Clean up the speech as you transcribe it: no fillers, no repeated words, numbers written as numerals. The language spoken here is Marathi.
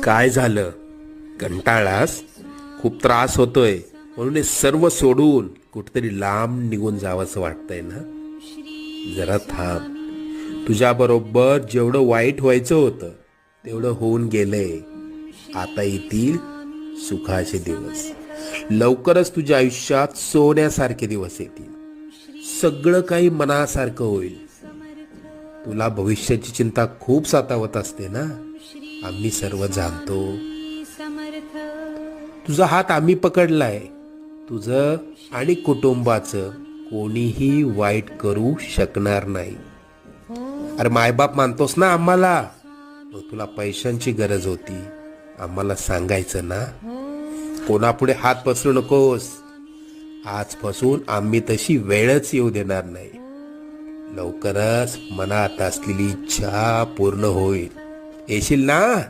काय झालं? कंटाळलास? खूप त्रास होतोय म्हणून हे सर्व सोडून कुठेतरी लांब निघून जावंसं वाटतंय ना? जरा थांब. तुझ्या बरोबर जेवढं वाईट व्हायचं होतं तेवढं होऊन गेलंय. आता येतील सुखाचे दिवस. लवकरच तुझ्या आयुष्यात सोन्यासारखे दिवस येतील. सगळं काही मनासारखं होईल. तुला भविष्याची चिंता खूप सतावत असते ना? आम्ही सर्व जाणतो. तुझा हात आम्ही पकडलाय. तुझं आणि कुटुंबाचं कोणीही वाईट करू शकणार नाही. अरे मायबाप मानतोस ना आम्हाला? मग तुला पैशांची गरज होती, आम्हाला सांगायचं ना? कोणापुढे हात पसरू नकोस. आजपासून आम्ही तशी वेळच येऊ देणार नाही. लवकरच मनात असलेली इच्छा पूर्ण होईल. येशील ना?